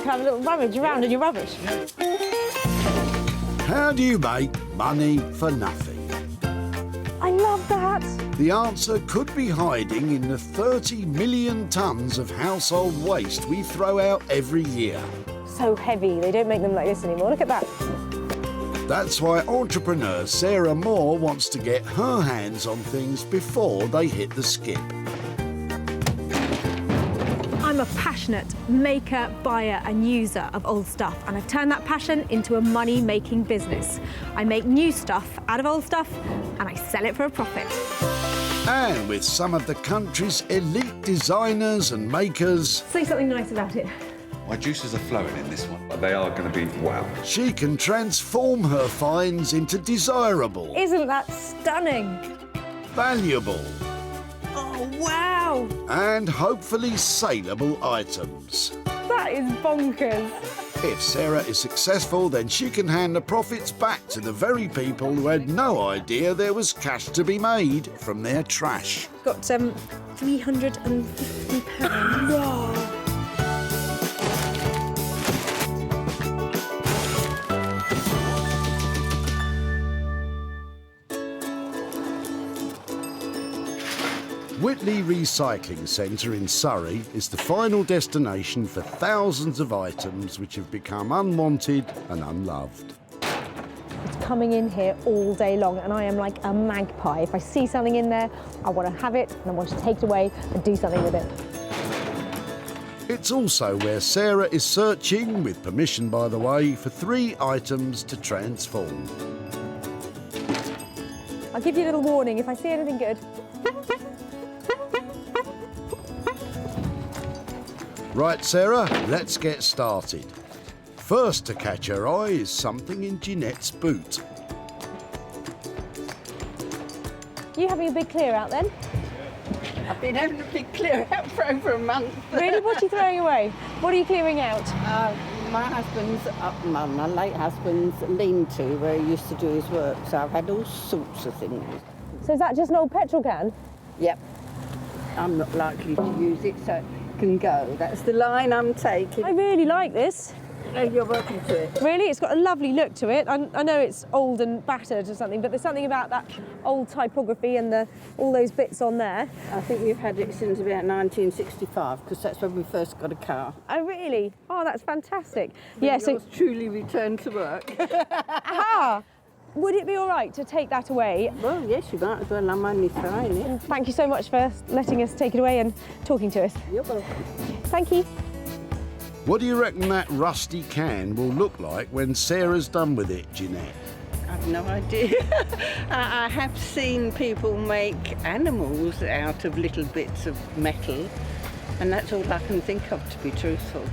can have a little rummage around in your rubbish. How do you make money for nothing? I love that. The answer could be hiding in the 30 million tonnes of household waste we throw out every year. So heavy, they don't make them like this anymore. Look at that. That's why entrepreneur Sarah Moore wants to get her hands on things before they hit the skip. I'm a passionate maker, buyer and user of old stuff, and I've turned that passion into a money-making business. I make new stuff out of old stuff and I sell it for a profit. And with some of the country's elite designers and makers, Say something nice about it. My juices are flowing in this one, but they are going to be wow. she can transform her finds into desirable, Isn't that stunning? valuable Oh, wow. and hopefully saleable items. That is bonkers. If Sarah is successful, then she can hand the profits back to the very people who had no idea there was cash to be made from their trash. Got £350. Whoa. Whitley Recycling Centre in Surrey is the final destination for thousands of items which have become unwanted and unloved. It's coming in here all day long and I am like a magpie. If I see something in there, I want to have it and I want to take it away and do something with it. It's also where Sarah is searching, with permission by the way, for 3 items to transform. I'll give you a little warning if I see anything good. Right, Sarah, let's get started. First to catch her eye is something in Jeanette's boot. You having a big clear out then? I've been having a big clear out for over a month. Really? What are you throwing away? What are you clearing out? My husband's, my late husband's lean-to where he used to do his work, so I've had all sorts of things. So is that just an old petrol can? Yep. I'm not likely to use it, so it can go. That's the line I'm taking. I really like this. Oh, you're welcome to it. Really, it's got a lovely look to it. I know it's old and battered or something, but there's something about that old typography and all those bits on there. I think we've had it since about 1965, because that's when we first got a car. Oh, really? Oh, that's fantastic. When Yeah, so... yours truly returned to work. Aha! Would it be all right to take that away? Well, yes, you might as well. I'm only trying it. Thank you so much for letting us take it away and talking to us. You're welcome. Thank you. What do you reckon that rusty can will look like when Sarah's done with it, Jeanette? I've no idea. I have seen people make animals out of little bits of metal, and that's all I can think of, to be truthful.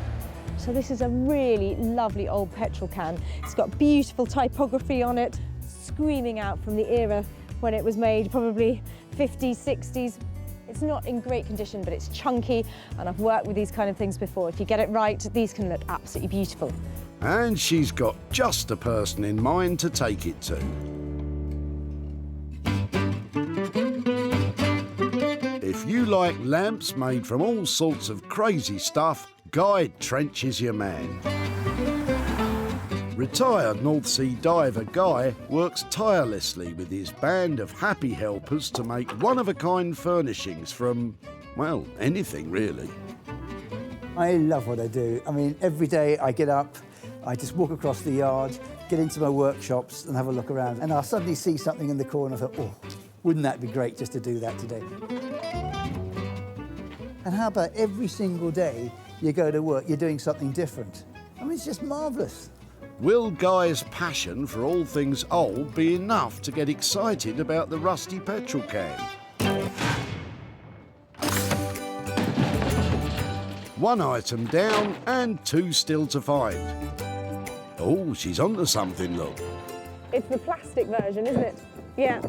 So this is a really lovely old petrol can. It's got beautiful typography on it, screaming out from the era when it was made, probably 50s, 60s. It's not in great condition, but it's chunky, and I've worked with these kind of things before. If you get it right, these can look absolutely beautiful. And she's got just the person in mind to take it to. If you like lamps made from all sorts of crazy stuff, Guy Trench is your man. Retired North Sea diver Guy works tirelessly with his band of happy helpers to make one-of-a-kind furnishings from, well, anything really. I love what I do. I mean, every day I get up, I just walk across the yard, get into my workshops and have a look around, and I'll suddenly see something in the corner and I thought, oh, wouldn't that be great just to do that today? And how about every single day you go to work, you're doing something different? I mean, it's just marvellous. Will Guy's passion for all things old be enough to get excited about the rusty petrol can? One item down and 2 still to find. Oh, she's onto something, look. It's the plastic version, isn't it? Yeah.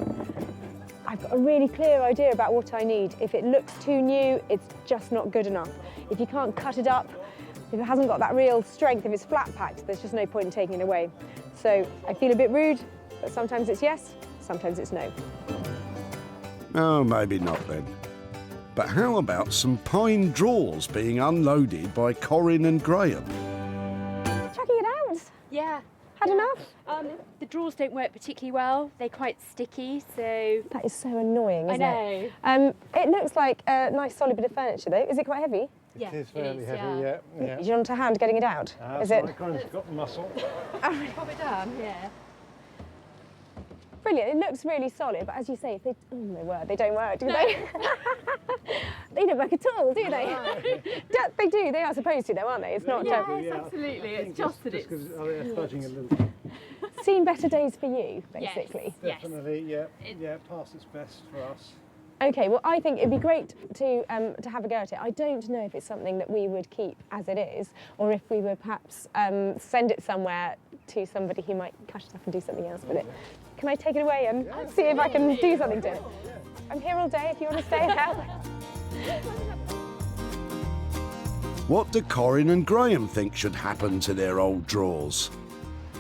I've got a really clear idea about what I need. If it looks too new, it's just not good enough. If you can't cut it up, if it hasn't got that real strength, if it's flat packed, there's just no point in taking it away. So I feel a bit rude, but sometimes it's yes, sometimes it's no. Oh, maybe not then. But how about some pine drawers being unloaded by Corinne and Graham? Yeah. Had enough? The drawers don't work particularly well. They're quite sticky, so... That is so annoying, isn't I it? It looks like a nice solid bit of furniture though. Is it quite heavy? Yeah, It is fairly heavy, yeah. Is you on to hand getting it out? Is it? It's got the muscle. Pop it down, yeah. Brilliant. It looks really solid, but as you say, if they, they don't work, do they? They don't work at all, do they? They do. They are supposed to, though, aren't they? It's not. Yes, absolutely. It's just that it's... because they're fudging a little bit. Seen better days for you, basically. Yes. Definitely, yeah, past its best for us. Okay, well, I think it'd be great to have a go at it. I don't know if it's something that we would keep as it is, or if we would perhaps send it somewhere to somebody who might cut it up and do something else with it. Can I take it away and see if I can do something to it? I'm here all day if you want to stay and help. What do Corinne and Graham think should happen to their old drawers?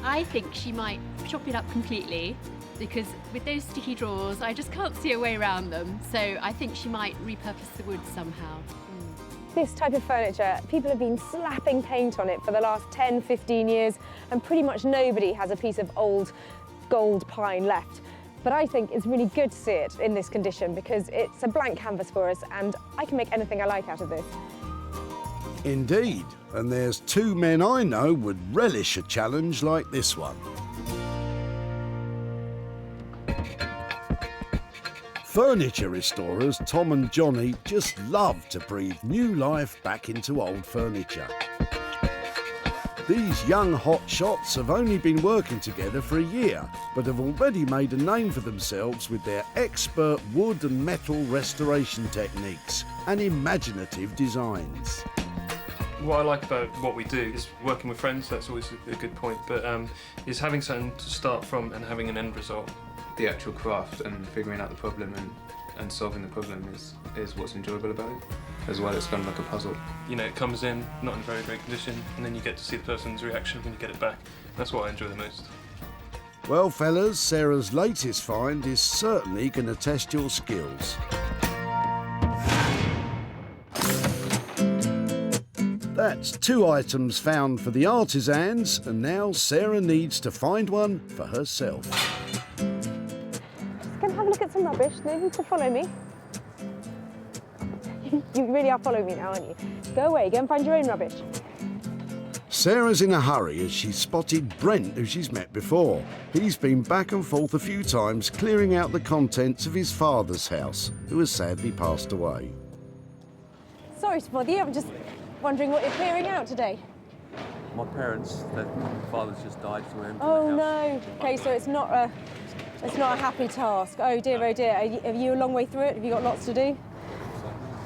I think she might chop it up completely, because with those sticky drawers, I just can't see a way around them. So I think she might repurpose the wood somehow. This type of furniture, people have been slapping paint on it for the last 10, 15 years, and pretty much nobody has a piece of old gold pine left. But I think it's really good to see it in this condition because it's a blank canvas for us and I can make anything I like out of this. Indeed, and there's two men I know would relish a challenge like this one. Furniture restorers Tom and Johnny just love to breathe new life back into old furniture. These young hotshots have only been working together for a year, but have already made a name for themselves with their expert wood and metal restoration techniques and imaginative designs. What I like about what we do is working with friends. That's always a good point, but is having something to start from and having an end result. The actual craft and figuring out the problem and solving the problem is what's enjoyable about it, as well. It's kind of like a puzzle. You know, it comes in not in very great condition, and then you get to see the person's reaction when you get it back. That's what I enjoy the most. Well, fellas, Sarah's latest find is certainly going to test your skills. That's 2 items found for the artisans, and now Sarah needs to find one for herself. Can I have a look at some rubbish? No need to follow me. You really are following me now, aren't you? Go away, go and find your own rubbish. Sarah's in a hurry as she's spotted Brent, who she's met before. He's been back and forth a few times clearing out the contents of his father's house, who has sadly passed away. Sorry to bother you, I'm just wondering what you're clearing out today. My parents, their father's just died, so we're emptying Oh the house. no. Okay, so it's not a happy task. Oh dear, oh dear. Are you a long way through it? Have you got lots to do?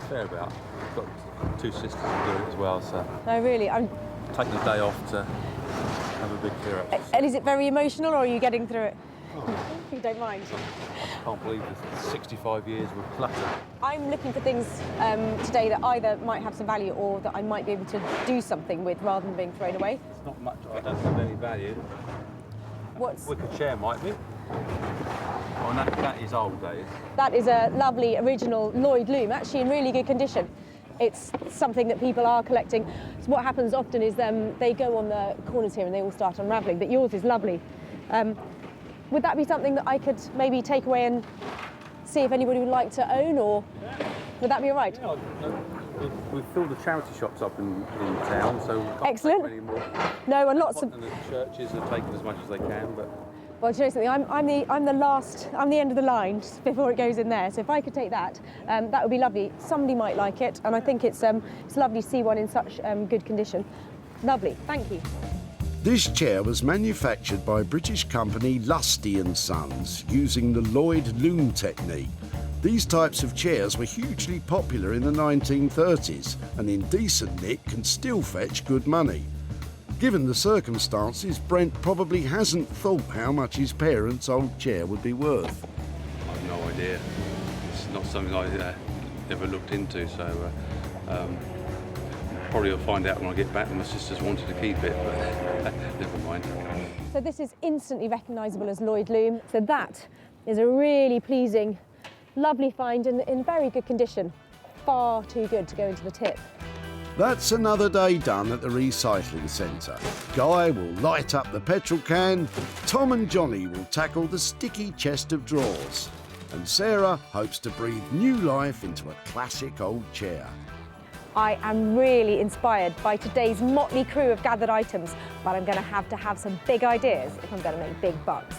Fair about. I've got 2 sisters who do it as well, so No, really. I'm taking the day off to have a big clear up. And is it very emotional or are you getting through it? If you don't mind. I can't believe it's 65 years with clutter. I'm looking for things today that either might have some value or that I might be able to do something with rather than being thrown away. It's not much, I don't have any value. What's Wicker chair might be. Oh, and that is old, that is. That is a lovely original Lloyd loom, actually in really good condition. It's something that people are collecting. So what happens often is they go on the corners here and they all start unravelling, but yours is lovely. Would that be something that I could maybe take away and see if anybody would like to own, or would that be all right? Yeah, we've filled the charity shops up in town, so we can't Excellent. take any more. No, and lots of... And the churches are taking as much as they can, but... Well, do you know something? I'm the end of the line just before it goes in there. So if I could take that, that would be lovely. Somebody might like it, and I think it's lovely to see one in such good condition. Lovely, thank you. This chair was manufactured by British company Lusty & Sons using the Lloyd loom technique. These types of chairs were hugely popular in the 1930s and in decent nick can still fetch good money. Given the circumstances, Brent probably hasn't thought how much his parents' old chair would be worth. I've no idea. It's not something I ever looked into, so probably I'll find out when I get back. My sisters wanted to keep it, but never mind. So this is instantly recognisable as Lloyd loom. So that is a really pleasing, lovely find in very good condition. Far too good to go into the tip. That's another day done at the recycling centre. Guy will light up the petrol can, Tom and Johnny will tackle the sticky chest of drawers, and Sarah hopes to breathe new life into a classic old chair. I am really inspired by today's motley crew of gathered items, but I'm going to have some big ideas if I'm going to make big bucks.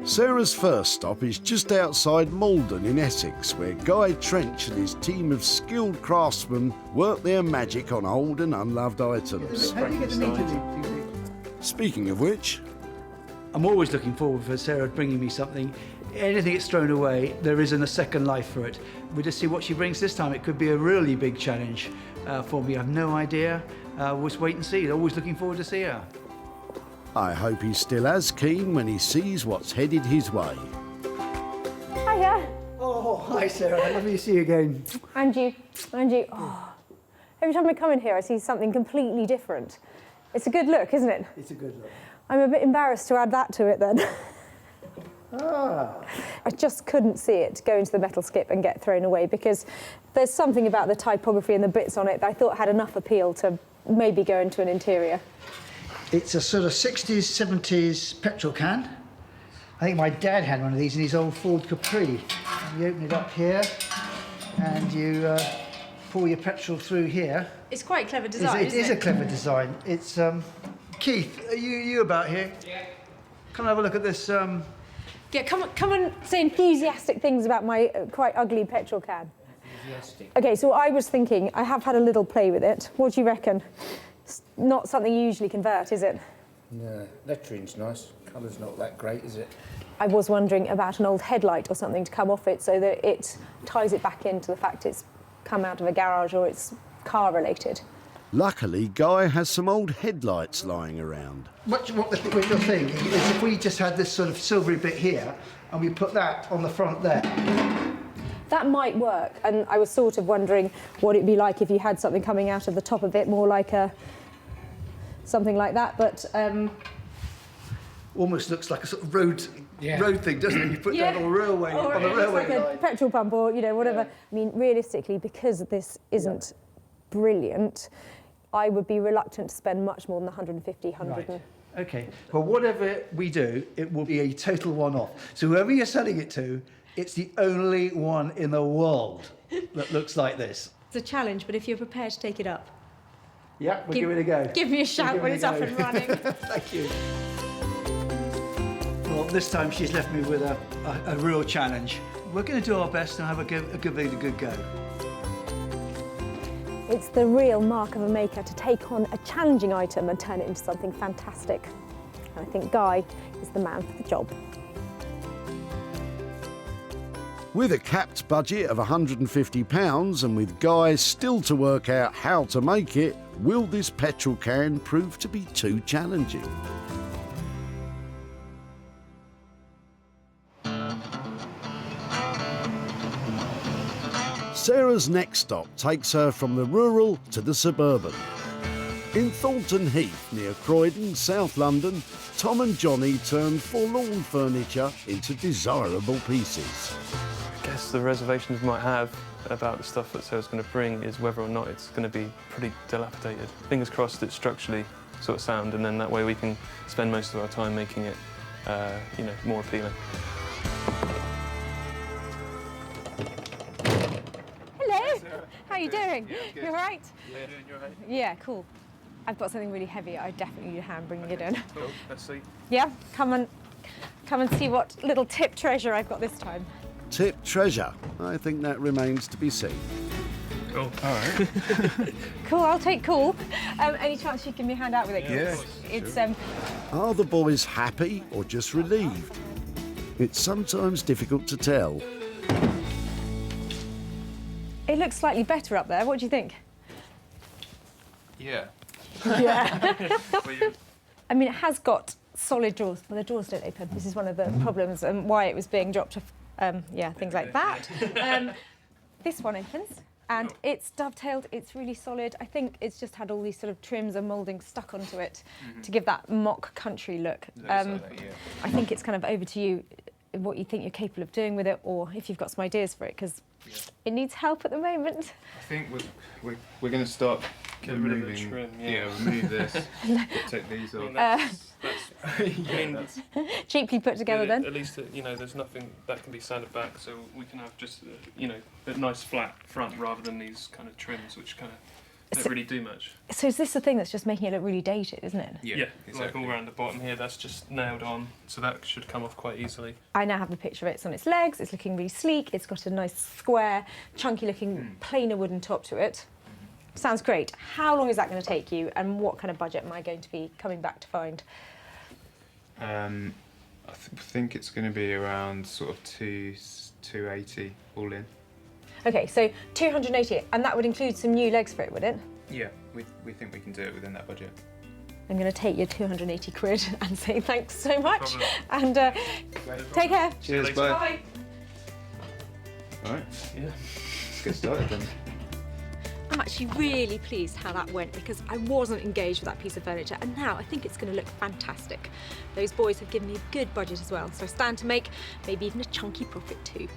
Sarah's first stop is just outside Malden in Essex, where Guy Trench and his team of skilled craftsmen work their magic on old and unloved items. How do you get the meat in it? Speaking of which, I'm always looking forward for Sarah bringing me something. Anything that's thrown away, there isn't a second life for it. We'll just see what she brings this time. It could be a really big challenge for me. I have no idea. We'll just wait and see. Always looking forward to see her. I hope he's still as keen when he sees what's headed his way. Hiya. Oh, hi Sarah. Lovely to see you again. And you. Oh. Every time I come in here, I see something completely different. It's a good look, isn't it? It's a good look. I'm a bit embarrassed to add that to it then. I just couldn't see it go into the metal skip and get thrown away because there's something about the typography and the bits on it that I thought had enough appeal to maybe go into an interior. It's a sort of 60s, 70s petrol can. I think my dad had one of these in his old Ford Capri. And you open it up here and you pour your petrol through here. It's quite a clever design, It is a clever design. It's, Keith, are you about here? Yeah. Come and have a look at this. Yeah, come and say enthusiastic things about my quite ugly petrol can. Enthusiastic. Okay, so I was thinking, I have had a little play with it. What do you reckon? It's not something you usually convert, is it? No, lettering's nice. Colour's not that great, is it? I was wondering about an old headlight or something to come off it so that it ties it back into the fact it's come out of a garage or it's car related. Luckily, Guy has some old headlights lying around. What you're thinking is if we just had this sort of silvery bit here and we put that on the front there. That might work, and I was sort of wondering what it'd be like if you had something coming out of the top of it, more like something like that, but... Almost looks like a sort of road thing, doesn't it? You put that on a railway, or on a railway like a petrol pump or, whatever. Yeah. I mean, realistically, because this isn't brilliant, I would be reluctant to spend much more than 150, 100. Right. OK, well, whatever we do, it will be a total one-off. So whoever you're selling it to, it's the only one in the world that looks like this. It's a challenge, but if you're prepared to take it up. Yeah, we'll give it a go. Give me a shout when it's up and running. Thank you. Well, this time she's left me with a real challenge. We're going to do our best and have a good go. It's the real mark of a maker to take on a challenging item and turn it into something fantastic. And I think Guy is the man for the job. With a capped budget of £150 and with Guy still to work out how to make it, will this petrol can prove to be too challenging? Sarah's next stop takes her from the rural to the suburban. In Thornton Heath, near Croydon, South London, Tom and Johnny turn forlorn furniture into desirable pieces. I guess the reservations we might have about the stuff that Sarah's going to bring is whether or not it's going to be pretty dilapidated. Fingers crossed it's structurally sort of sound, and then that way we can spend most of our time making it, more appealing. How are you doing? Yeah, you all right? Yeah, you're right. Yeah, cool. I've got something really heavy. I definitely need a hand bringing it in. Cool, let's see. Yeah, come and see what little tip treasure I've got this time. Tip treasure? I think that remains to be seen. Cool. All right. Cool, I'll take cool. Any chance you can give me a hand out with it? Yeah. It's Are the boys happy or just relieved? It's sometimes difficult to tell. It looks slightly better up there. What do you think? Yeah. Yeah. I mean, it has got solid drawers. Well, the drawers don't open. This is one of the problems and why it was being dropped off. Things like that. This one opens, and it's dovetailed. It's really solid. I think it's just had all these sort of trims and moulding stuck onto it to give that mock country look. I think it's kind of over to you. what you think you're capable of doing with it, or if you've got some ideas for it, because it needs help at the moment. I think we're going to start Get rid of the trim, remove this. Take these off. That's Cheaply put together then. At least, you know, there's nothing that can be sanded back, so we can have just, you know, a nice flat front rather than these kind of trims which kind of don't really do much. So is this the thing that's just making it look really dated, isn't it? Yeah, exactly. like all around the bottom here, that's just nailed on, so that should come off quite easily. I now have a picture of it. It's on its legs, it's looking really sleek, it's got a nice square, chunky looking plainer wooden top to it. Sounds great. How long is that going to take you, and what kind of budget am I going to be coming back to find? I think it's going to be around sort of 280 all in. Okay, so 280, and that would include some new legs for it, would it? Yeah, we think we can do it within that budget. I'm going to take your 280 quid and say thanks so much. No and take care. Cheers, bye. Bye. All right, Yeah. let's get started then. I'm actually really pleased how that went, because I wasn't engaged with that piece of furniture, and now I think it's going to look fantastic. Those boys have given me a good budget as well, so I stand to make maybe even a chunky profit too.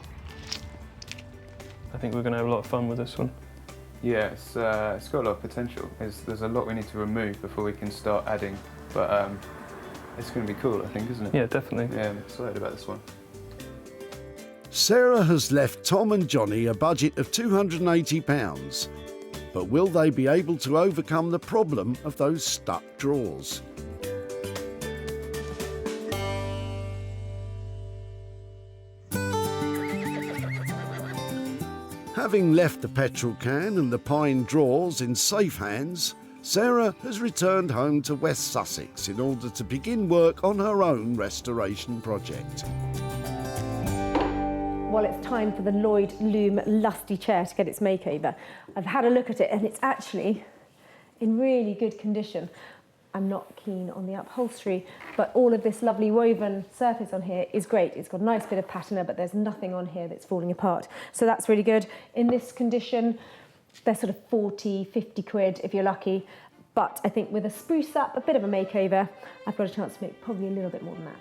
I think we're going to have a lot of fun with this one. Yeah, it's got a lot of potential. There's a lot we need to remove before we can start adding, but it's going to be cool, I think, isn't it? Yeah, definitely. Yeah, I'm excited about this one. Sarah has left Tom and Johnny a budget of £280. But will they be able to overcome the problem of those stuck drawers? Having left the petrol can and the pine drawers in safe hands, Sarah has returned home to West Sussex in order to begin work on her own restoration project. Well, it's time for the Lloyd Loom Lusty chair to get its makeover. I've had a look at it and it's actually in really good condition. I'm not keen on the upholstery, but all of this lovely woven surface on here is great. It's got a nice bit of patina, but there's nothing on here that's falling apart. So that's really good. In this condition, they're sort of 40, 50 quid if you're lucky. But I think with a spruce up, a bit of a makeover, I've got a chance to make probably a little bit more than that.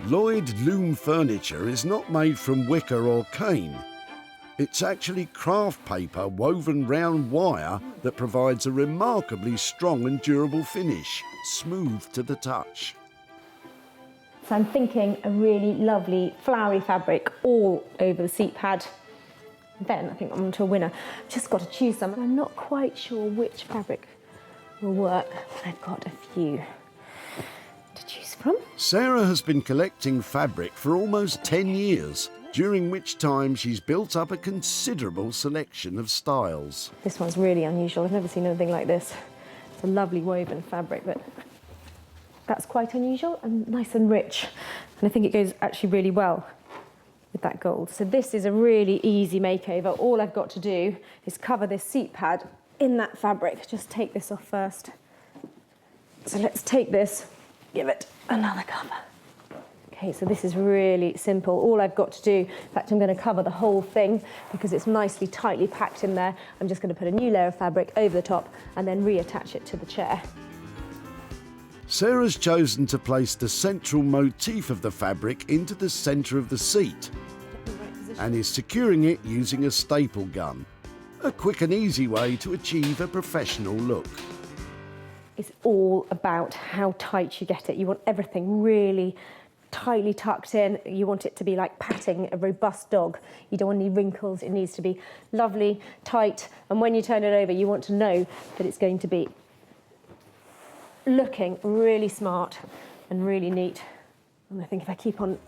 Lloyd Loom furniture is not made from wicker or cane. It's actually craft paper woven round wire that provides a remarkably strong and durable finish, smooth to the touch. So I'm thinking a really lovely flowery fabric all over the seat pad. Then I think I'm onto a winner. Just got to choose some. I'm not quite sure which fabric will work. I've got a few to choose from. Sarah has been collecting fabric for almost 10 years, during which time she's built up a considerable selection of styles. This one's really unusual. I've never seen anything like this. It's a lovely woven fabric, but that's quite unusual and nice and rich. And I think it goes actually really well with that gold. So this is a really easy makeover. All I've got to do is cover this seat pad in that fabric. Just take this off first. So let's take this, give it another cover. Okay, so this is really simple. All I've got to do, in fact, I'm going to cover the whole thing because it's nicely tightly packed in there. I'm just going to put a new layer of fabric over the top and then reattach it to the chair. Sarah's chosen to place the central motif of the fabric into the centre of the seat and is securing it using a staple gun. A quick and easy way to achieve a professional look. It's all about how tight you get it. You want everything really tightly tucked in. You want it to be like patting a robust dog. You don't want any wrinkles. It needs to be lovely, tight, and when you turn it over, you want to know that it's going to be looking really smart and really neat. And I think if I keep on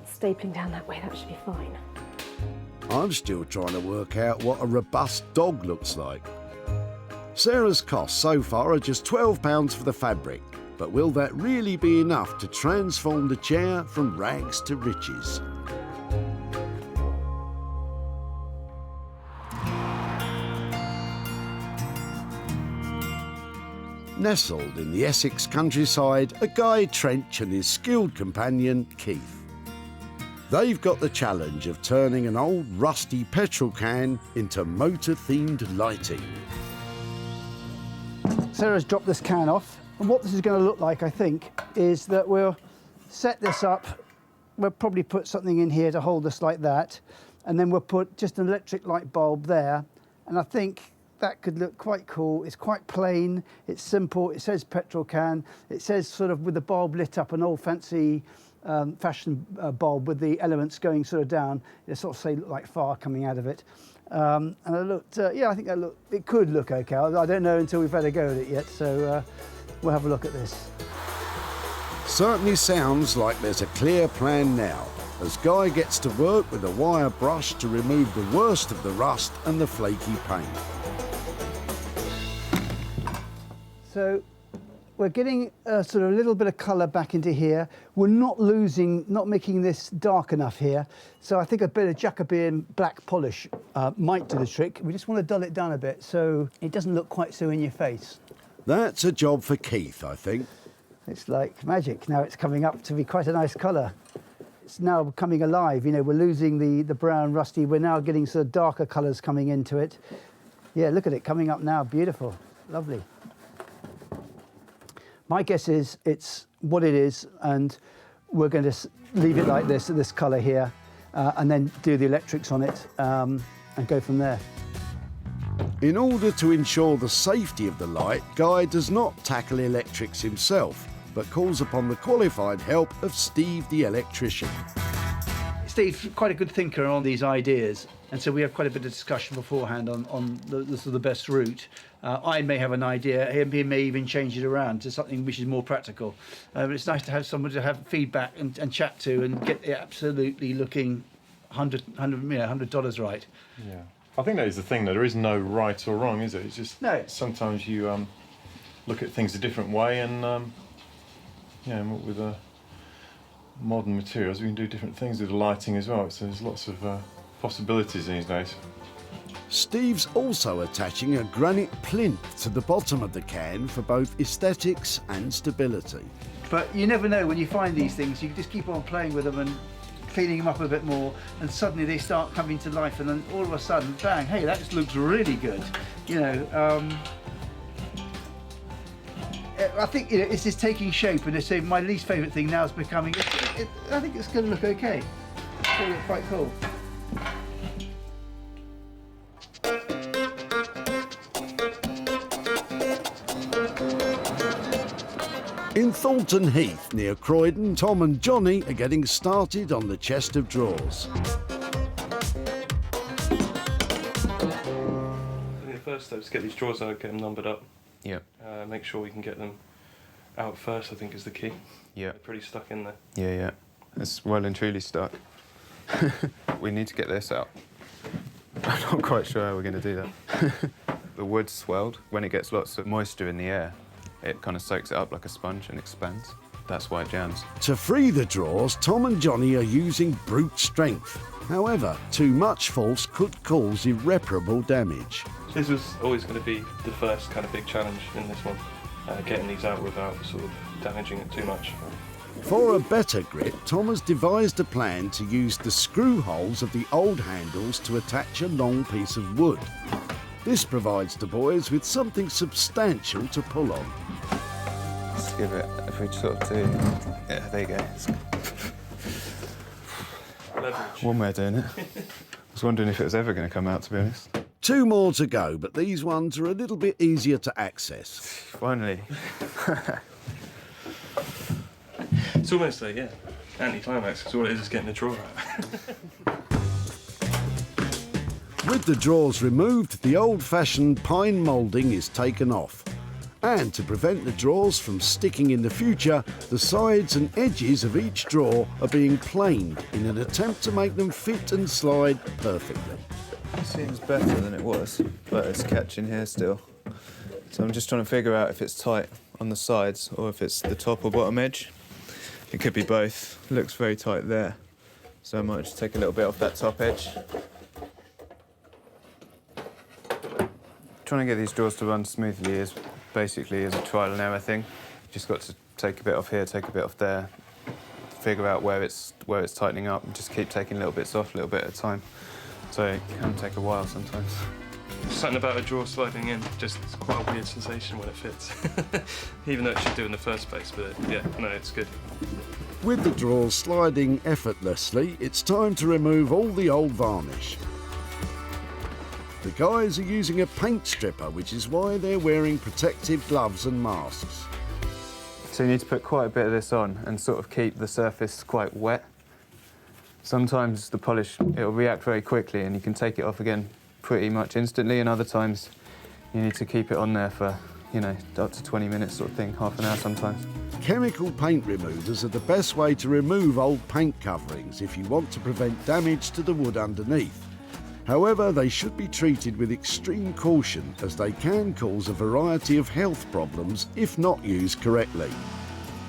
stapling down that way, that should be fine. I'm still trying to work out what a robust dog looks like. Sarah's costs so far are just £12 for the fabric, but will that really be enough to transform the chair from rags to riches? Nestled in the Essex countryside are Guy Trench and his skilled companion, Keith. They've got the challenge of turning an old rusty petrol can into motor-themed lighting. Sarah's dropped this can off, and what this is going to look like, I think, is that we'll set this up we'll probably put something in here to hold us like that, and then we'll put just an electric light bulb there, and I think that could look quite cool. It's quite plain, it's simple, it says petrol can, it says sort of with the bulb lit up, an old fancy fashion bulb with the elements going sort of down. It sort of say look like fire coming out of it. And it looked, yeah, I think it could look okay. I don't know until we've had a go at it yet, so we'll have a look at this. Certainly sounds like there's a clear plan now, as Guy gets to work with a wire brush to remove the worst of the rust and the flaky paint. So we're getting sort of a little bit of colour back into here. We're not making this dark enough here. So I think a bit of Jacobean black polish might do the trick. We just want to dull it down a bit so it doesn't look quite so in your face. That's a job for Keith, I think. It's like magic. Now it's coming up to be quite a nice colour. It's now coming alive. You know, we're losing the brown rusty. We're now getting sort of darker colours coming into it. Yeah, look at it coming up now. Beautiful. Lovely. My guess is it's what it is, and we're going to leave it like this colour here, and then do the electrics on it and go from there. In order to ensure the safety of the light, Guy does not tackle electrics himself, but calls upon the qualified help of Steve the electrician. Steve's quite a good thinker on these ideas, and so we have quite a bit of discussion beforehand on the best route. I may have an idea, he may even change it around to something which is more practical. But it's nice to have someone to have feedback and chat to and get it absolutely looking $100 right. Yeah. I think that is the thing, though. There is no right or wrong, is it? It's just no. Sometimes you look at things a different way, and with modern materials, we can do different things with the lighting as well. So there's lots of possibilities these days. Steve's also attaching a granite plinth to the bottom of the can for both aesthetics and stability. But you never know when you find these things. You just keep on playing with them and cleaning them up a bit more, and suddenly they start coming to life, and then all of a sudden, bang, hey, that just looks really good. You know, I think it's just taking shape, and it's my least favourite thing now is becoming, I think it's going to look okay. It's going to look quite cool. In Thornton Heath, near Croydon, Tom and Johnny are getting started on the chest of drawers. I think the first step is to get these drawers out, get them numbered up. Yeah. Make sure we can get them out first, I think, is the key. Yeah. They're pretty stuck in there. Yeah. It's well and truly stuck. We need to get this out. I'm not quite sure how we're going to do that. The wood's swelled. When it gets lots of moisture in the air, it kind of soaks it up like a sponge and expands. That's why it jams. To free the drawers, Tom and Johnny are using brute strength. However, too much force could cause irreparable damage. This was always going to be the first kind of big challenge in this one, getting these out without sort of damaging it too much. For a better grip, Tom has devised a plan to use the screw holes of the old handles to attach a long piece of wood. This provides the boys with something substantial to pull on. Let's give it, if we sort of do, yeah, there you go. One way of doing it. I was wondering if it was ever going to come out, to be honest. 2 more to go, but these ones are a little bit easier to access. Finally. It's almost like, yeah, anti-climax, because all it is getting the drawer out. With the drawers removed, the old-fashioned pine moulding is taken off. And to prevent the drawers from sticking in the future, the sides and edges of each drawer are being planed in an attempt to make them fit and slide perfectly. It seems better than it was, but it's catching here still. So I'm just trying to figure out if it's tight on the sides or if it's the top or bottom edge. It could be both. It looks very tight there. So I might just take a little bit off that top edge. Trying to get these drawers to run smoothly is basically a trial and error thing. Just got to take a bit off here, take a bit off there, figure out where it's tightening up, and just keep taking little bits off, a little bit at a time. So it can take a while sometimes. Something about a drawer sliding in, just it's quite a weird sensation when it fits. Even though it should do in the first place, but yeah, no, it's good. With the drawers sliding effortlessly, it's time to remove all the old varnish. The guys are using a paint stripper, which is why they're wearing protective gloves and masks. So you need to put quite a bit of this on and sort of keep the surface quite wet. Sometimes the polish, it'll react very quickly and you can take it off again pretty much instantly, and other times you need to keep it on there for, you know, up to 20 minutes sort of thing, half an hour sometimes. Chemical paint removers are the best way to remove old paint coverings if you want to prevent damage to the wood underneath. However, they should be treated with extreme caution as they can cause a variety of health problems if not used correctly.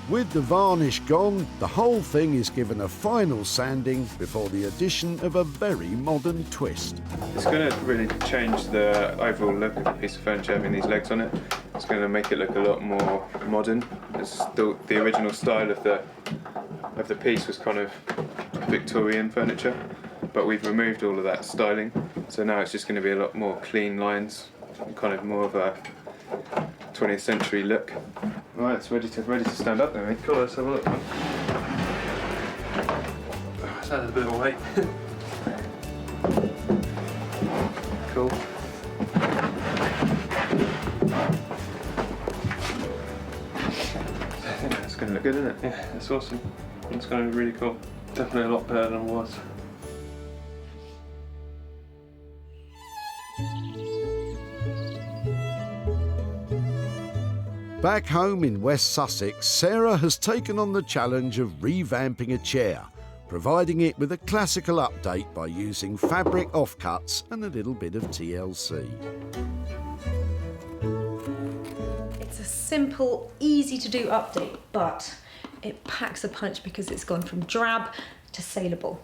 With the varnish gone, the whole thing is given a final sanding before the addition of a very modern twist. It's going to really change the overall look of the piece of furniture having these legs on it. It's going to make it look a lot more modern. It's the original style of the piece was kind of Victorian furniture, but we've removed all of that styling. So now it's just going to be a lot more clean lines, kind of more of a 20th century look. Right, it's ready to stand up then, mate. Cool, let's have a look. Oh, it's added a bit of weight. Cool. I think that's going to look good, isn't it? Yeah, it's awesome. It's going to be really cool. Definitely a lot better than it was. Back home in West Sussex, Sarah has taken on the challenge of revamping a chair, providing it with a classical update by using fabric offcuts and a little bit of TLC. It's a simple, easy to do update, but it packs a punch because it's gone from drab to saleable.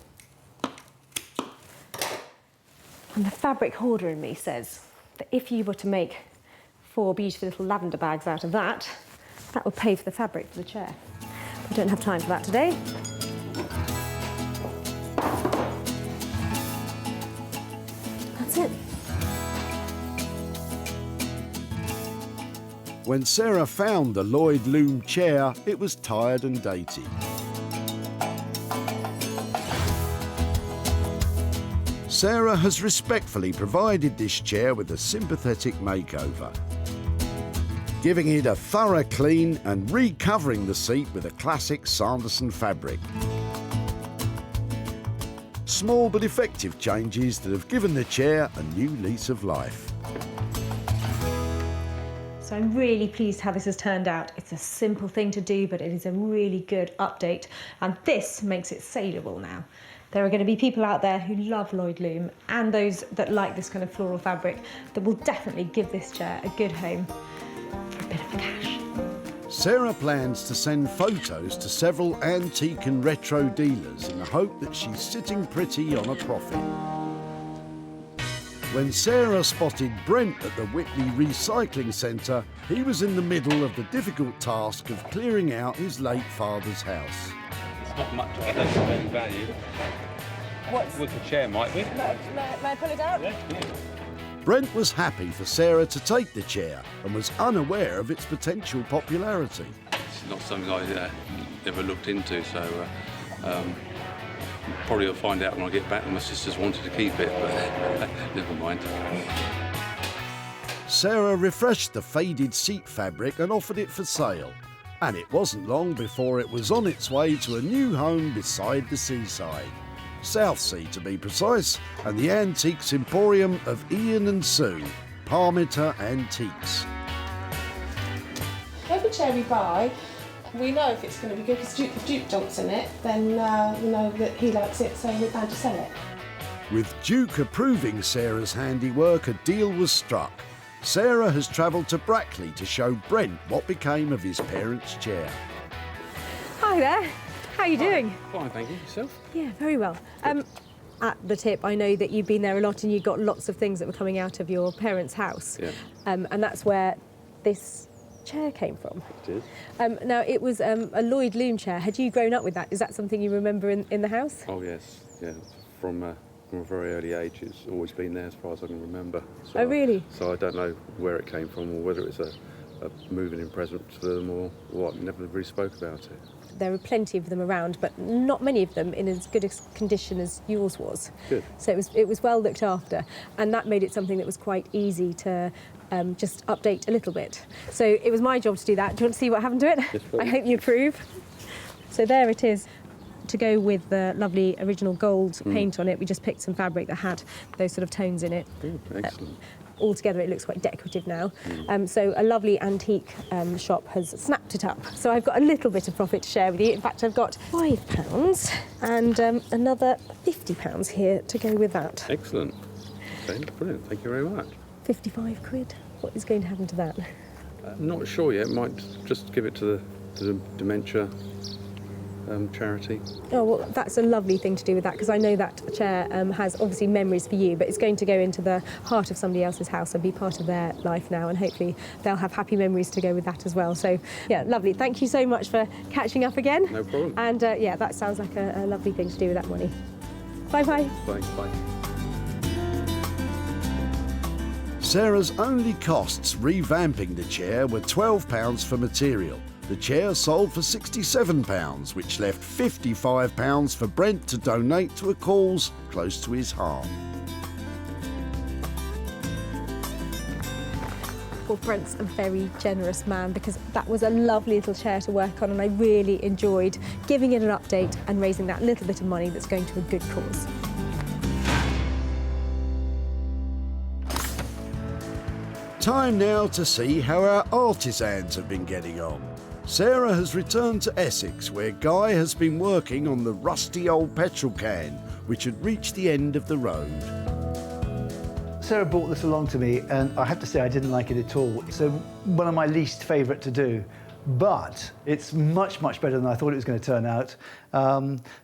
And the fabric hoarder in me says that if you were to make 4 beautiful little lavender bags out of that, that would pay for the fabric for the chair. We don't have time for that today. That's it. When Sarah found the Lloyd Loom chair, it was tired and dated. Sarah has respectfully provided this chair with a sympathetic makeover, giving it a thorough clean and recovering the seat with a classic Sanderson fabric. Small but effective changes that have given the chair a new lease of life. So I'm really pleased how this has turned out. It's a simple thing to do, but it is a really good update. And this makes it saleable now. There are going to be people out there who love Lloyd Loom and those that like this kind of floral fabric that will definitely give this chair a good home for a bit of cash. Sarah plans to send photos to several antique and retro dealers in the hope that she's sitting pretty on a profit. When Sarah spotted Brent at the Whitley Recycling Centre, he was in the middle of the difficult task of clearing out his late father's house. It's not much, I don't think, any value. What's... With the chair, might be. May I pull it out? Yeah. Brent was happy for Sarah to take the chair and was unaware of its potential popularity. It's not something I ever looked into, so probably I'll find out when I get back. My sisters wanted to keep it, but never mind. Sarah refreshed the faded seat fabric and offered it for sale. And it wasn't long before it was on its way to a new home beside the seaside. Southsea to be precise, and the Antiques Emporium of Ian and Sue, Parmiter Antiques. Every chair we buy, we know if it's going to be good, because if Duke jumps in it, then we know that he likes it, so we're bound to sell it. With Duke approving Sarah's handiwork, a deal was struck. Sarah has travelled to Brackley to show Brent what became of his parents' chair. Hi there. How are you doing? Fine, thank you. Yourself? Yeah, very well. At the tip, I know that you've been there a lot and you got lots of things that were coming out of your parents' house. Yeah. And that's where this chair came from. It is. Now, it was a Lloyd Loom chair. Had you grown up with that? Is that something you remember in the house? Oh, yes. Yeah, from from a very early age. It's always been there as far as I can remember. So, Oh, really? So I don't know where it came from or whether it's a moving in present for them or what. Never really spoke about it. There are plenty of them around, but not many of them in as good a condition as yours was. Good. So it was well looked after, and that made it something that was quite easy to just update a little bit. So it was my job to do that. Do you want to see what happened to it? Yes, please. I hope you approve. So there it is. To go with the lovely original gold paint on it, we just picked some fabric that had those sort of tones in it. Excellent. Altogether, it looks quite decorative now. So a lovely antique shop has snapped it up. So I've got a little bit of profit to share with you. In fact, I've got £5 and another £50 here to go with that. Excellent. Okay, brilliant. Thank you very much. 55 quid. What is going to happen to that? Not sure yet. Might just give it to the dementia charity. Oh, well, that's a lovely thing to do with that, because I know that chair has obviously memories for you, but it's going to go into the heart of somebody else's house and be part of their life now, and hopefully they'll have happy memories to go with that as well. So, yeah, lovely. Thank you so much for catching up again. No problem. And, yeah, that sounds like a lovely thing to do with that money. Bye-bye. Thanks, bye. Sarah's only costs revamping the chair were £12 for material. The chair sold for £67, which left £55 for Brent to donate to a cause close to his heart. Well, Brent's a very generous man, because that was a lovely little chair to work on, and I really enjoyed giving it an update and raising that little bit of money that's going to a good cause. Time now to see how our artisans have been getting on. Sarah has returned to Essex, where Guy has been working on the rusty old petrol can, which had reached the end of the road. Sarah brought this along to me, and I have to say I didn't like it at all. It's one of my least favourite to do, but it's much, much better than I thought it was going to turn out.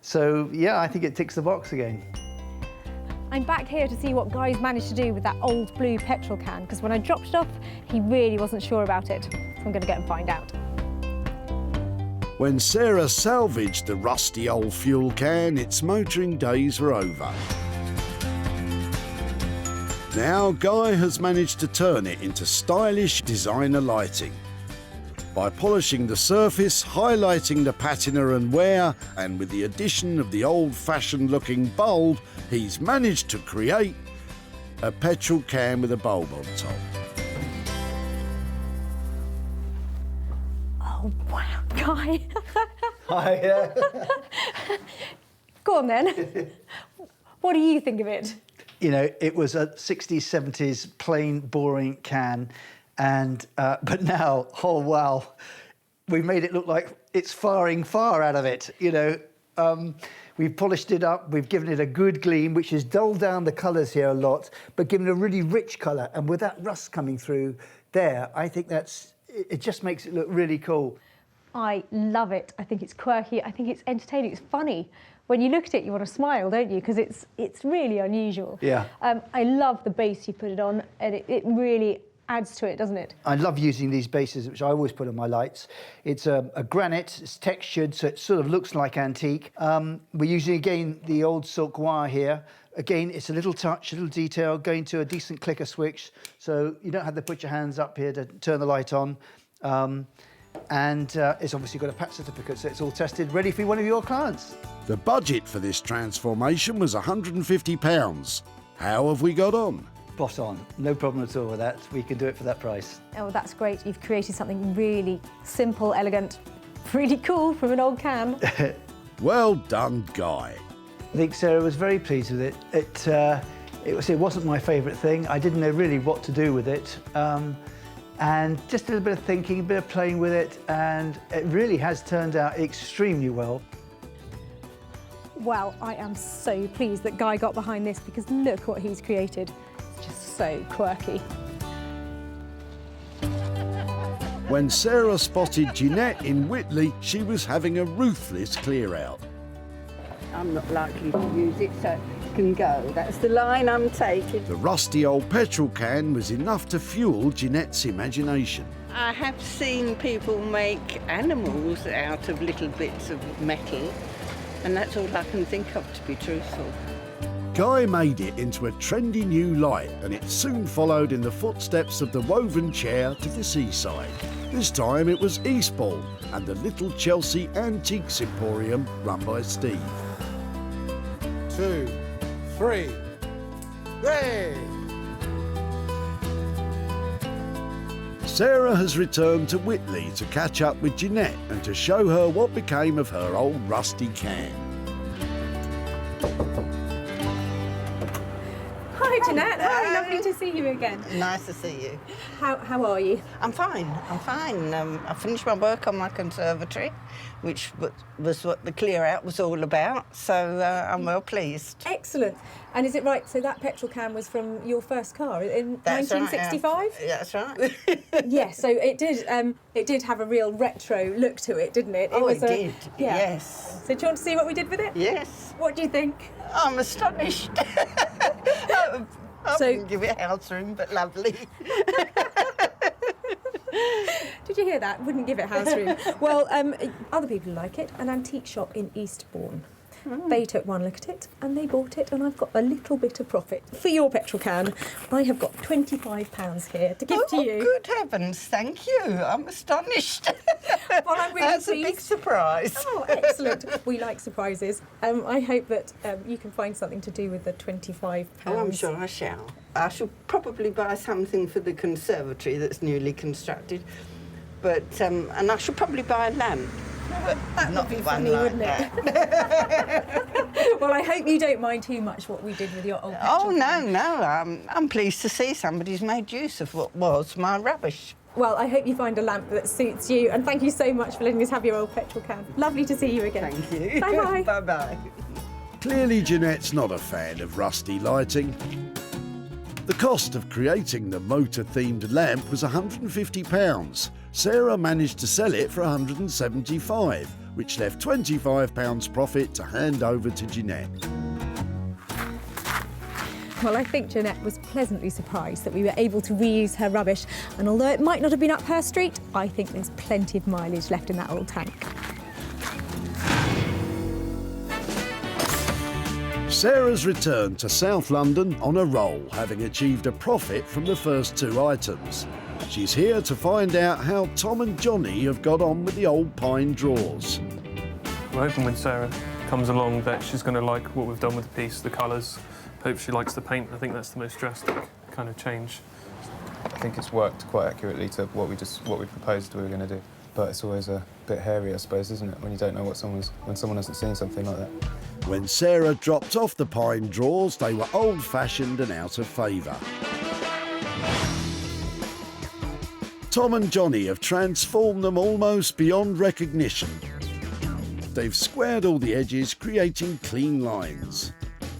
So, yeah, I think it ticks the box again. I'm back here to see what Guy's managed to do with that old blue petrol can, because when I dropped it off, he really wasn't sure about it. So I'm going to go and find out. When Sarah salvaged the rusty old fuel can, its motoring days were over. Now Guy has managed to turn it into stylish designer lighting. By polishing the surface, highlighting the patina and wear, and with the addition of the old-fashioned looking bulb, he's managed to create a petrol can with a bulb on top. Oh, wow, Guy. Hi. Go on then. What do you think of it? You know, it was a 60s, 70s plain, boring can, and but now, oh wow, we've made it look like it's firing fire out of it. You know, we've polished it up, we've given it a good gleam, which has dulled down the colours here a lot, but given a really rich colour. And with that rust coming through there, I think it just makes it look really cool. I love it. I think it's quirky. I think it's entertaining. It's funny. When you look at it, you want to smile, don't you? Because it's really unusual. Yeah. I love the base you put it on, and it really adds to it, doesn't it? I love using these bases, which I always put on my lights. It's a granite, it's textured, so it sort of looks like antique. We're using, again, the old silk wire here. Again, it's a little touch, a little detail, going to a decent clicker switch, so you don't have to put your hands up here to turn the light on. And it's obviously got a patch certificate, so it's all tested, ready for one of your clients. The budget for this transformation was £150. How have we got on? Spot on, no problem at all with that. We can do it for that price. Oh, that's great. You've created something really simple, elegant, really cool from an old can. Well done, Guy. I think Sarah was very pleased with it. It wasn't my favourite thing. I didn't know really what to do with it. And just a little bit of thinking, a bit of playing with it, and it really has turned out extremely well. Well, I am so pleased that Guy got behind this, because look what he's created. It's just so quirky. When Sarah spotted Jeanette in Whitley, she was having a ruthless clear-out. I'm not likely to use it, so it can go. That's the line I'm taking. The rusty old petrol can was enough to fuel Jeanette's imagination. I have seen people make animals out of little bits of metal, and that's all I can think of, to be truthful. Guy made it into a trendy new light, and it soon followed in the footsteps of the woven chair to the seaside. This time it was Eastbourne and the Little Chelsea Antiques Emporium run by Steve. 2, 3, hey! Sarah has returned to Whitley to catch up with Jeanette and to show her what became of her old rusty can. Hi, Jeanette. Hi, lovely to see you again. Nice to see you. How are you? I'm fine. I finished my work on my conservatory, which was what the clear out was all about, so I'm well pleased. Excellent. And is it right, so that petrol can was from your first car in 1965? That's right. Yes, so it did have a real retro look to it, didn't it? It did, yeah. yes. So do you want to see what we did with it? Yes. What do you think? I'm astonished. I wouldn't give it house room, but lovely. Did you hear that? Wouldn't give it house room. Well, other people like it. An antique shop in Eastbourne. They took one look at it and they bought it, and I've got a little bit of profit. For your petrol can, I have got £25 here to give to you. Good heavens, thank you. I'm astonished. Well, I'm really That's pleased. a big surprise. Oh, excellent. We like surprises. I hope that you can find something to do with the £25. Oh, I'm sure I shall. I shall probably buy something for the conservatory that's newly constructed, but and I shall probably buy a lamp. That Not would be one funny, like wouldn't it? Well, I hope you don't mind too much what we did with your old petrol can. No. I'm pleased to see somebody's made use of what was my rubbish. Well, I hope you find a lamp that suits you, and thank you so much for letting us have your old petrol can. Lovely to see you again. Thank you. Bye-bye. Bye-bye. Clearly Jeanette's not a fan of rusty lighting. The cost of creating the motor-themed lamp was £150. Sarah managed to sell it for £175, which left £25 profit to hand over to Jeanette. Well, I think Jeanette was pleasantly surprised that we were able to reuse her rubbish, and although it might not have been up her street, I think there's plenty of mileage left in that old tank. Sarah's returned to South London on a roll, having achieved a profit from the first two items. She's here to find out how Tom and Johnny have got on with the old pine drawers. We're hoping when Sarah comes along that she's going to like what we've done with the piece, the colours. Hope she likes the paint. I think that's the most drastic kind of change. I think it's worked quite accurately to what we proposed we were going to do. But it's always a bit hairy, I suppose, isn't it, when you don't know when someone hasn't seen something like that. When Sarah dropped off the pine drawers, they were old-fashioned and out of favour. Tom and Johnny have transformed them almost beyond recognition. They've squared all the edges, creating clean lines.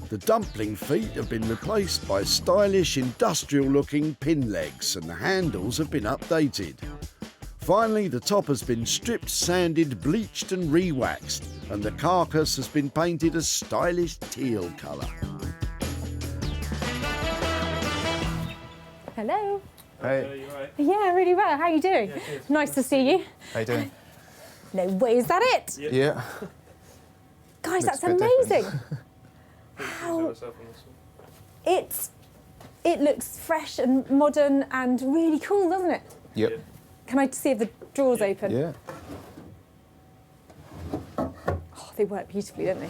The dumpling feet have been replaced by stylish, industrial-looking pin legs, and the handles have been updated. Finally, the top has been stripped, sanded, bleached and re-waxed, and the carcass has been painted a stylish teal colour. Hello. Hey. Yeah, really well. How are you doing? Yeah, good. Nice to see you. How you doing? No way, is that it? Yeah. Guys, Looks that's a bit amazing. different. How it looks fresh and modern and really cool, doesn't it? Yep. Can I see if the drawers open? Yeah. Oh, they work beautifully, don't they?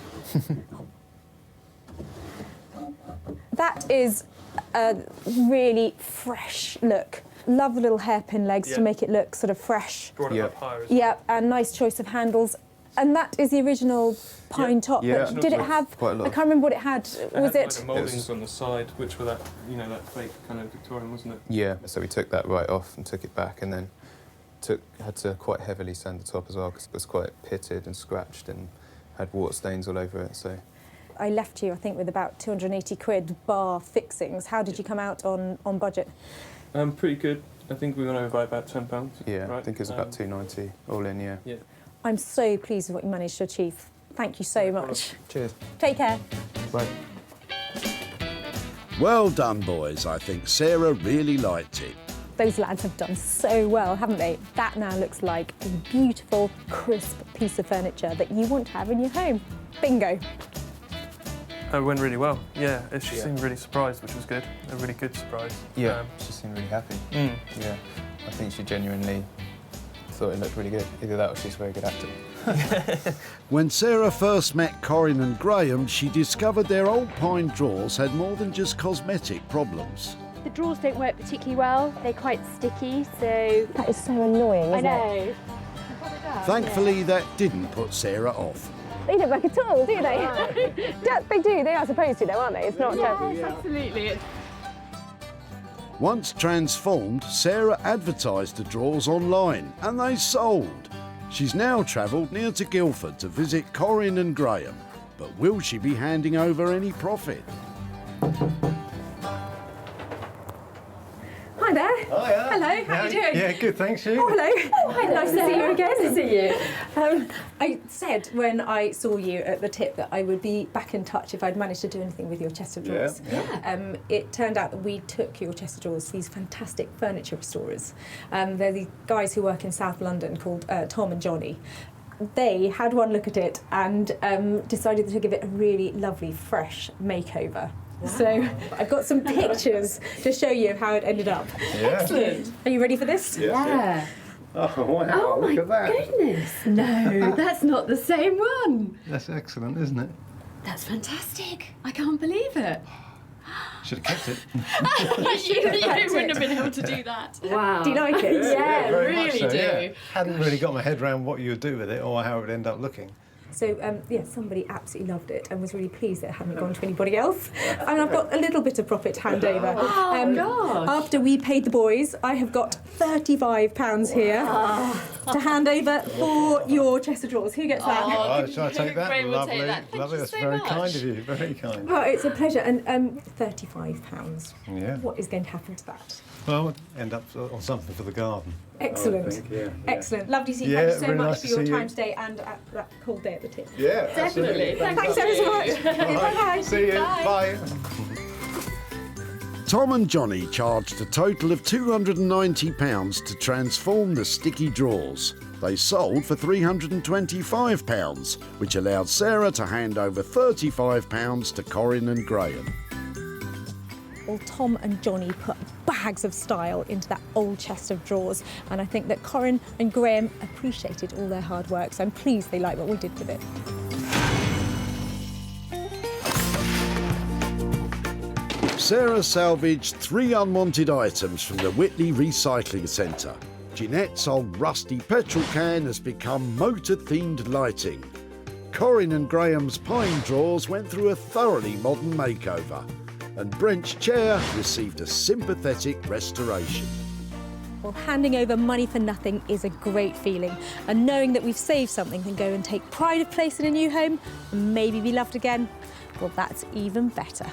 That is a really fresh look. Love the little hairpin legs to make it look sort of fresh. Brought it up higher as well. Yeah, and nice choice of handles. And that is the original pine top. Yeah. But did it have? Quite a lot. I can't remember what it had. Was it? The mouldings on the side, which were that, that fake kind of Victorian, wasn't it? Yeah. So we took that right off and took it back, and then had to quite heavily sand the top as well because it was quite pitted and scratched and had water stains all over it. So. I left you, I think, with about 280 quid bar fixings. How did you come out on budget? Pretty good. I think we went over by about £10. Yeah, right? I think it was about 290 all in. Yeah. Yeah. I'm so pleased with what you managed to achieve. Thank you so much. Cheers. Take care. Bye. Well done, boys. I think Sarah really liked it. Those lads have done so well, haven't they? That now looks like a beautiful, crisp piece of furniture that you want to have in your home. Bingo. It went really well, yeah. She seemed really surprised, which was good. A really good surprise. Yeah, she seemed really happy. Yeah, I think she genuinely thought it looked really good. Either that or she's a very good actor. When Sarah first met Corinne and Graham, she discovered their old pine drawers had more than just cosmetic problems. The drawers don't work particularly well. They're quite sticky, so... That is so annoying, isn't it? I know. Thankfully, that didn't put Sarah off. They don't work at all, do they? They do, they are supposed to though, aren't they? It's not... Yes, absolutely. Once transformed, Sarah advertised the drawers online and they sold. She's now travelled near to Guildford to visit Corinne and Graham. But will she be handing over any profit? Hi there. Hiya. Hello, how are you doing? Yeah, good, thanks, you. Oh, hello. Oh, hi, Nice to see you again. Nice to see you. I said when I saw you at the tip that I would be back in touch if I'd managed to do anything with your chest of drawers. Yeah. It turned out that we took your chest of drawers to these fantastic furniture restorers. They're the guys who work in South London called Tom and Johnny. They had one look at it and decided to give it a really lovely, fresh makeover. Wow. So I've got some pictures to show you of how it ended up. Yeah. Excellent. Are you ready for this? Yeah. Oh, wow, Oh my look at that. goodness. No, that's not the same one. That's excellent, isn't it? That's fantastic. I can't believe it. Should have kept it. You wouldn't have been able to do that. Wow. Do you like it? Yeah, very much really so, do. yeah. Hadn't really got my head around what you would do with it or how it would end up looking. So, yeah, somebody absolutely loved it and was really pleased that it hadn't gone to anybody else. And I've got a little bit of profit to hand over. Oh, gosh. After we paid the boys, I have got £35 here to hand over for your chest of drawers. Who gets that? Oh, shall I take that? Graham will Lovely, take that. Thank lovely. you That's so very much. kind of you. Very kind. Well, it's a pleasure. And £35. Yeah. What is going to happen to that? Well, we'll end up on something for the garden. Excellent. I think, yeah. Excellent. Lovely to see you. Yeah, Thank you so really much nice for to your see time you. today and that cool day at the tip. Yeah, Definitely. Thanks ever so much. Bye-bye. See you. Bye. Tom and Johnny charged a total of £290 to transform the sticky drawers. They sold for £325, which allowed Sarah to hand over £35 to Corinne and Graham. Well, Tom and Johnny put bags of style into that old chest of drawers, and I think that Corinne and Graham appreciated all their hard work, so I'm pleased they like what we did with it. Sarah salvaged 3 unwanted items from the Whitley Recycling Centre. Jeanette's old rusty petrol can has become motor-themed lighting. Corinne and Graham's pine drawers went through a thoroughly modern makeover. And Brent's chair received a sympathetic restoration. Well, handing over money for nothing is a great feeling, and knowing that we've saved something can go and take pride of place in a new home and maybe be loved again, well, that's even better.